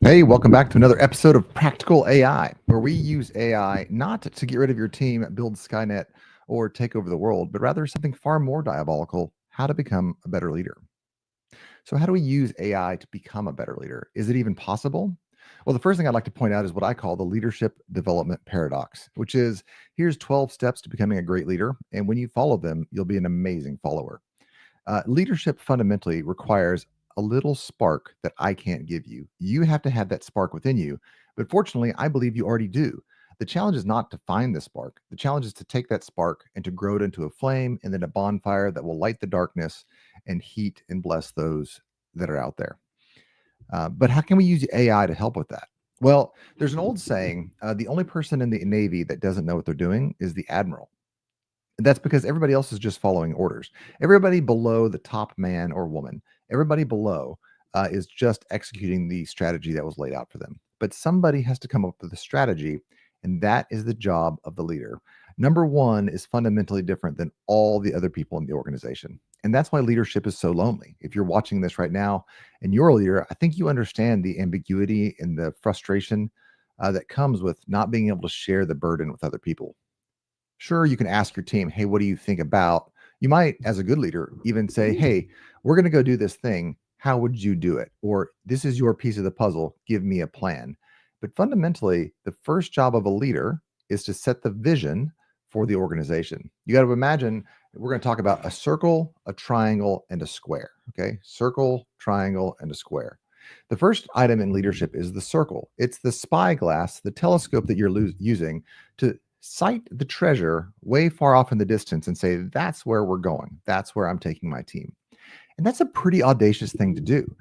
Hey, welcome back to another episode of Practical AI, where we use AI not to get rid of your team, build Skynet, or take over the world, but rather something far more diabolical: how to become a better leader. So, how do we use AI to become a better leader? Is it even possible? Well, the first thing I'd like to point out is what I call the leadership development paradox, which is here's 12 steps to becoming a great leader. And when you follow them, you'll be an amazing follower. Leadership fundamentally requires a little spark that I can't give you. You have to have that spark within you. But fortunately, I believe you already do. The challenge is not to find the spark. The challenge is to take that spark and to grow it into a flame and then a bonfire that will light the darkness and heat and bless those that are out there. But how can we use AI to help with that? Well, there's an old saying, the only person in the Navy that doesn't know what they're doing is the admiral. That's because everybody else is just following orders. Everybody below the top man or woman, everybody below is just executing the strategy that was laid out for them. But somebody has to come up with a strategy, and that is the job of the leader. Number one is fundamentally different than all the other people in the organization. And that's why leadership is so lonely. If you're watching this right now and you're a leader, I think you understand the ambiguity and the frustration that comes with not being able to share the burden with other people. Sure, you can ask your team, hey, what do you think about? You might, as a good leader, even say, hey, we're going to go do this thing. How would you do it? Or this is your piece of the puzzle. Give me a plan. But fundamentally, the first job of a leader is to set the vision for the organization. You got to imagine we're going to talk about a circle, a triangle, and a square. Okay. Circle, triangle, and a square. The first item in leadership is the circle. It's the spyglass, the telescope that you're using to sight the treasure way far off in the distance and say, that's where we're going. That's where I'm taking my team. And that's a pretty audacious thing to do.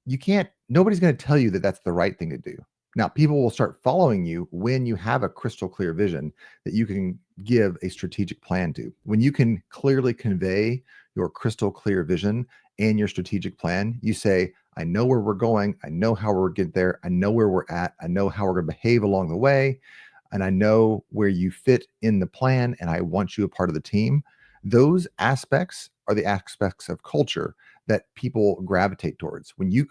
You can't, nobody's going to tell you that that's the right thing to do. Now, people will start following you when you have a crystal clear vision that you can give a strategic plan to. When you can clearly convey your crystal clear vision and your strategic plan, you say, I know where we're going. I know how we're get there. I know where we're at. I know how we're going to behave along the way. And I know where you fit in the plan, and I want you a part of the team. Those aspects are the aspects of culture that people gravitate towards. When you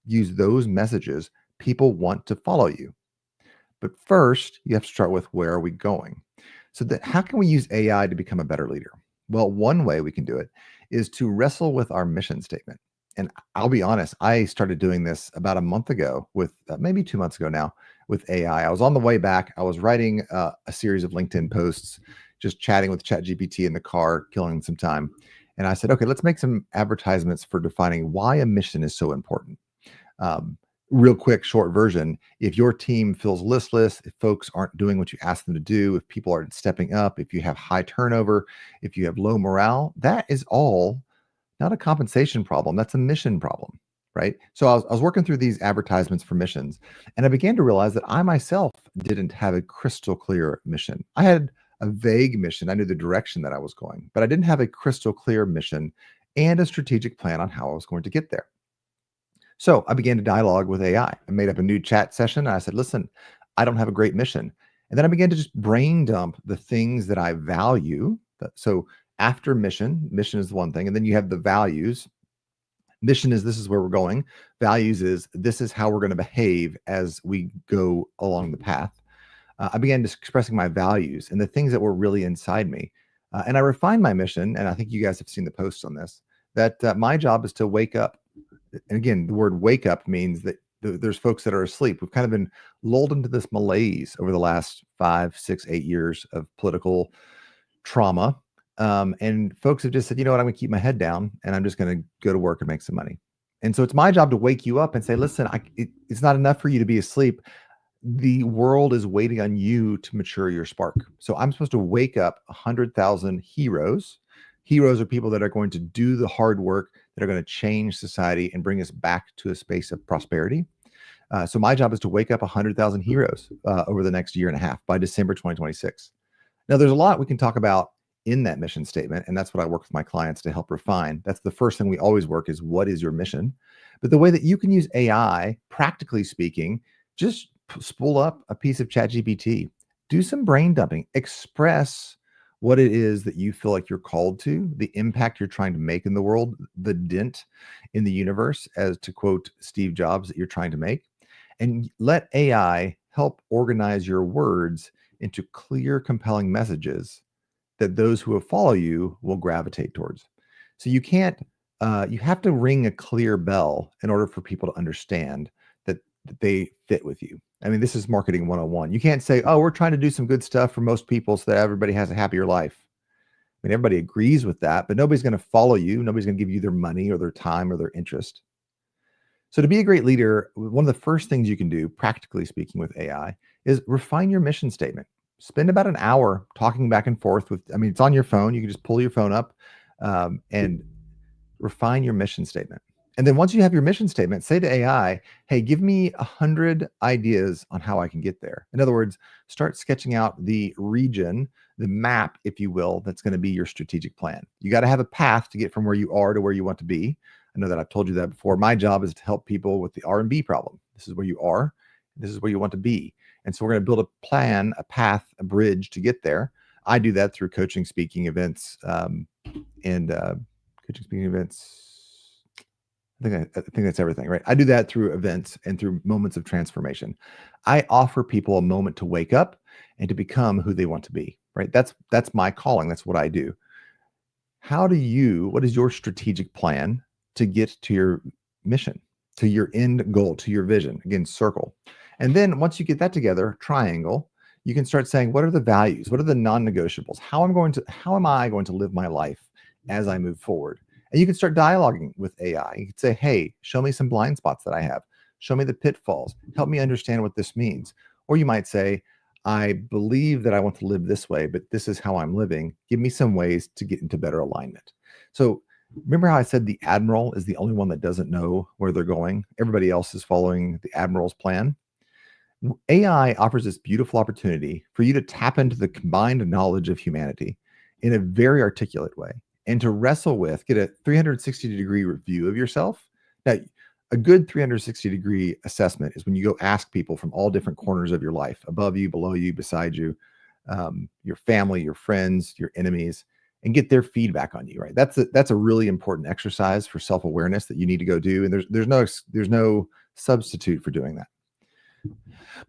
use those messages, people want to follow you. But first, you have to start with where are we going? So how can we use AI to become a better leader? Well, one way we can do it is to wrestle with our mission statement. And I'll be honest, I started doing this about a month ago with maybe 2 months ago now with AI. I was on the way back. I was writing a series of LinkedIn posts, just chatting with ChatGPT in the car, killing some time. And I said, okay, let's make some advertisements for defining why a mission is so important. Um, Real quick, short version. If your team feels listless, if folks aren't doing what you ask them to do, if people aren't stepping up, if you have high turnover, if you have low morale, that is all not a compensation problem. That's a mission problem, right? So I was working through these advertisements for missions, and I began to realize that I myself didn't have a crystal clear mission. I had a vague mission. I knew the direction that I was going, but I didn't have a crystal clear mission and a strategic plan on how I was going to get there. So I began to dialogue with AI. I made up a new chat session. And I said, listen, I don't have a great mission. And then I began to just brain dump the things that I value. So after mission is the one thing. And then you have the values. Mission is this is where we're going. Values is this is how we're going to behave as we go along the path. I began just expressing my values and the things that were really inside me. And I refined my mission. And I think you guys have seen the posts on this, that my job is to wake up. And again, the word wake up means that there's folks that are asleep. We've kind of been lulled into this malaise over the last 5, 6, 8 years of political trauma. And folks have just said, you know what, I'm going to keep my head down and I'm just going to go to work and make some money. And so it's my job to wake you up and say, listen, it's not enough for you to be asleep. The world is waiting on you to mature your spark. So I'm supposed to wake up 100,000 heroes. Heroes are people that are going to do the hard work, that are going to change society and bring us back to a space of prosperity. So my job is to wake up 100,000 heroes over the next year and a half by December 2026. Now, there's a lot we can talk about in that mission statement, and that's what I work with my clients to help refine. That's the first thing we always work is what is your mission? But the way that you can use AI, practically speaking, just spool up a piece of ChatGPT, do some brain dumping, express what it is that you feel like you're called to, the impact you're trying to make in the world, the dent in the universe, as to quote Steve Jobs, that you're trying to make. and let AI help organize your words into clear, compelling messages that those who will follow you will gravitate towards. So you can't, you have to ring a clear bell in order for people to understand that they fit with you. I mean, this is marketing 101. You can't say, oh, we're trying to do some good stuff for most people so that everybody has a happier life. I mean, everybody agrees with that, but nobody's going to follow you. Nobody's going to give you their money or their time or their interest. So, to be a great leader, one of the first things you can do, practically speaking, with AI is refine your mission statement. Spend about an hour talking back and forth with, I mean, it's on your phone. You can just pull your phone up and refine your mission statement. And then once you have your mission statement, say to AI, hey, give me 100 ideas on how I can get there. In other words, start sketching out the region, the map, if you will, that's going to be your strategic plan. You got to have a path to get from where you are to where you want to be. I know that I've told you that before. My job is to help people with the R&B problem. This is where you are. This is where you want to be. And so we're going to build a plan, a path, a bridge to get there. I do that through coaching, speaking events, and coaching, speaking events. I think that's everything, right? I do that through events and through moments of transformation. I offer people a moment to wake up and to become who they want to be, right? That's my calling. That's what I do. What is your strategic plan to get to your mission, to your end goal, to your vision? Again, circle. And then once you get that together, triangle, you can start saying, what are the values? What are the non-negotiables? How am I going to live my life as I move forward? And you can start dialoguing with AI. You can say, hey, show me some blind spots that I have. Show me the pitfalls. Help me understand what this means. Or you might say, I believe that I want to live this way, but this is how I'm living. Give me some ways to get into better alignment. So remember how I said the admiral is the only one that doesn't know where they're going? Everybody else is following the admiral's plan. AI offers this beautiful opportunity for you to tap into the combined knowledge of humanity in a very articulate way and to wrestle with, get a 360-degree review of yourself. Now, a good 360-degree assessment is when you go ask people from all different corners of your life, above you, below you, beside you, your family, your friends, your enemies, and get their feedback on you, right? That's a really important exercise for self-awareness that you need to go do. And there's no substitute for doing that.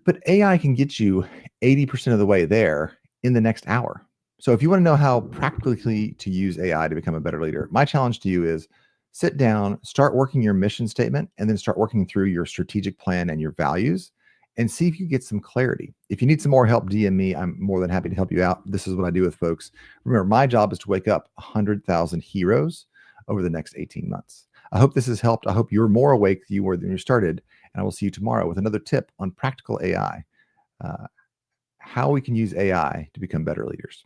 But AI can get you 80% of the way there in the next hour. So if you want to know how practically to use AI to become a better leader, my challenge to you is sit down, start working your mission statement, and then start working through your strategic plan and your values and see if you get some clarity. If you need some more help, DM me. I'm more than happy to help you out. This is what I do with folks. Remember, my job is to wake up 100,000 heroes over the next 18 months. I hope this has helped. I hope you're more awake than you were when you started. And I will see you tomorrow with another tip on practical AI, how we can use AI to become better leaders.